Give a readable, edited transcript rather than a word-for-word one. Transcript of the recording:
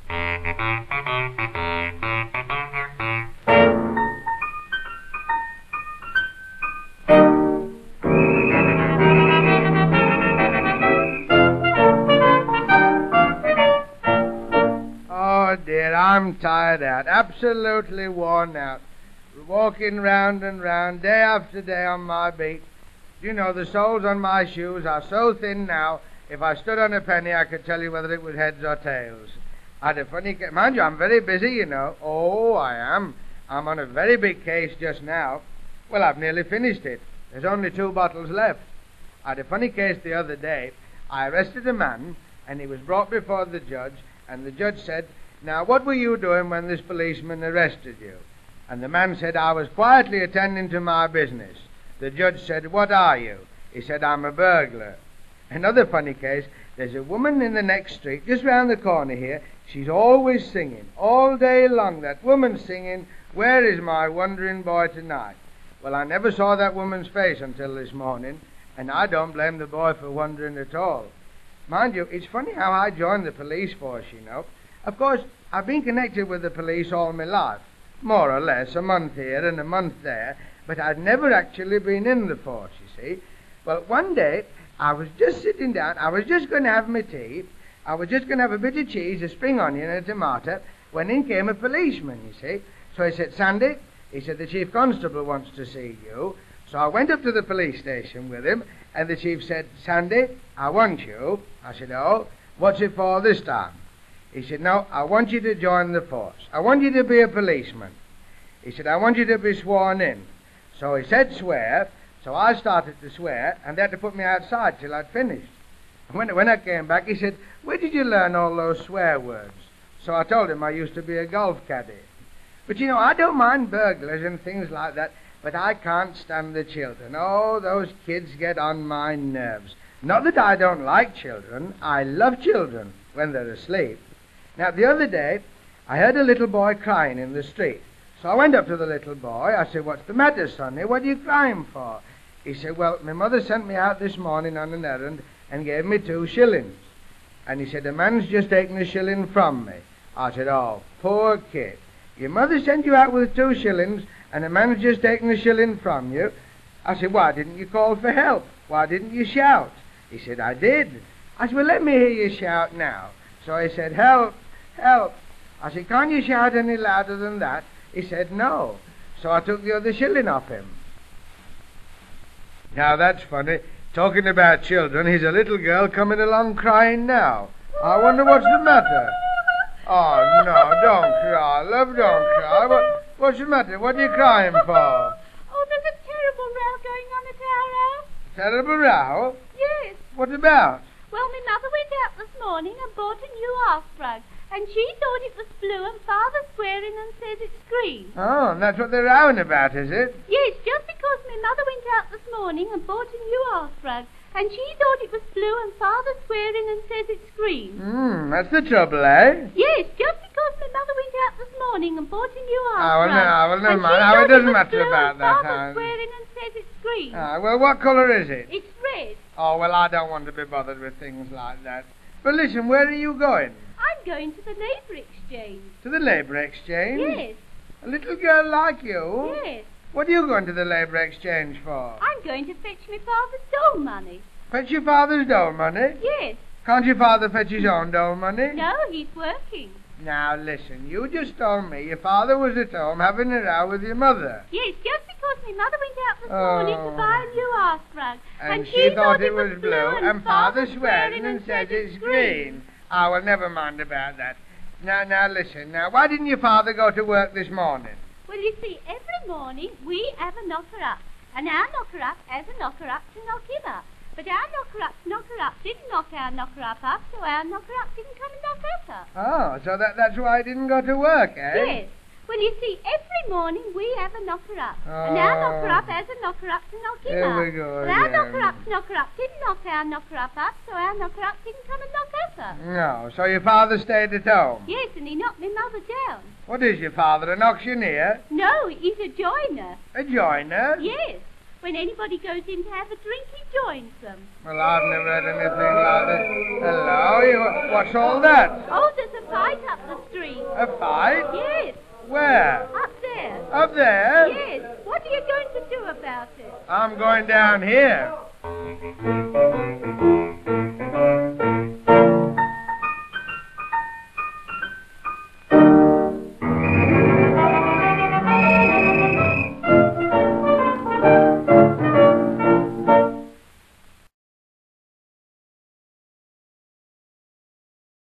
Oh, dear, I'm tired out, absolutely worn out. Walking round and round, day after day on my beat. You know, the soles on my shoes are so thin now, if I stood on a penny, I could tell you whether it was heads or tails. I had a funny case. Mind you, I'm very busy, you know. Oh, I am. I'm on a very big case just now. Well, I've nearly finished it. There's only 2 bottles left. I had a funny case the other day. I arrested a man, and he was brought before the judge, and the judge said, "Now, what were you doing when this policeman arrested you?" And the man said, "I was quietly attending to my business." The judge said, "What are you?" He said, "I'm a burglar." Another funny case, there's a woman in the next street, just round the corner here. She's always singing, all day long. That woman's singing, "Where is my wandering boy tonight?" Well, I never saw that woman's face until this morning, and I don't blame the boy for wandering at all. Mind you, it's funny how I joined the police force, you know. Of course, I've been connected with the police all my life, more or less, a month here and a month there, but I'd never actually been in the force, you see. Well, one day, I was just sitting down, I was just going to have my tea, I was just going to have a bit of cheese, a spring onion and a tomato, when in came a policeman, you see. So he said, "Sandy," he said, "the chief constable wants to see you." So I went up to the police station with him, and the chief said, "Sandy, I want you." I said, "Oh, what's it for this time?" He said, "No, I want you to join the force. I want you to be a policeman." He said, "I want you to be sworn in." So he said swear, so I started to swear, and they had to put me outside till I'd finished. When I came back, he said, "Where did you learn all those swear words?" So I told him I used to be a golf caddy. But you know, I don't mind burglars and things like that, but I can't stand the children. Oh, those kids get on my nerves. Not that I don't like children. I love children when they're asleep. Now, the other day, I heard a little boy crying in the street. So I went up to the little boy. I said, "What's the matter, sonny? What are you crying for?" He said, "Well, my mother sent me out this morning on an errand and gave me 2 shillings. And he said, "A man's just taken a shilling from me." I said, "Oh, poor kid. Your mother sent you out with 2 shillings and a man's just taken a shilling from you." I said, "Why didn't you call for help? Why didn't you shout?" He said, "I did." I said, "Well, let me hear you shout now." So he said, "Help, help." I said, "Can't you shout any louder than that?" He said, "No." So I took the other shilling off him. Now that's funny. Talking about children, here's a little girl coming along crying now. I wonder what's the matter. Oh, no, don't cry, love, don't cry. What's the matter? What are you crying for? Oh, there's a terrible row going on at our house. Terrible row? Yes. What about? Well, my mother went out this morning and bought a new hearth rug, and she thought it was blue, and Father's swearing and says it's green. Oh, and that's what they're rowing about, is it? Yes, just because my mother went out this morning and bought a new hearth rug, and she thought it was blue, and Father's swearing and says it's green. That's the trouble, eh? Yes, just because my mother went out this morning and bought a new Well, hearth rug. never and mind. she It doesn't thought matter it was blue, about and that. Father's swearing and says it's green. Well, what colour is it? It's red. Oh, well, I don't want to be bothered with things like that. But listen, where are you going? I'm going to the Labour Exchange. To the Labour Exchange? Yes. A little girl like you? Yes. What are you going to the Labour Exchange for? I'm going to fetch my father's dole money. Fetch your father's dole money? Yes. Can't your father fetch his own dole money? No, he's working. Now, listen, you just told me your father was at home having a row with your mother. Yes, just because my mother went out this morning to buy a new hearth rug. And she thought it was blue, and Father swearing and says it's green. Oh, well, never mind about that. Now, listen. Now, why didn't your father go to work this morning? Well, you see, every morning we have a knocker-up, and our knocker-up has a knocker-up to knock him up. But our knocker-up didn't knock our knocker-up up, so our knocker-up didn't come and knock us up. Oh, so that's why he didn't go to work, eh? Yes. Well, you see, every morning we have a knocker-up, and our knocker-up has a knocker-up to knock him up. There we go. But our knocker-up didn't knock our knocker-up up, so our knocker-up didn't come and knock us up. No, so your father stayed at home? Yes, and he knocked my mother down. What is your father, an auctioneer? No, he's a joiner. A joiner? Yes. When anybody goes in to have a drink, he joins them. Well, I've never had anything like this. Hello, what's all that? Oh, there's a fight up the A fight? Yes. Where? Up there. Up there? Yes. What are you going to do about it? I'm going down here.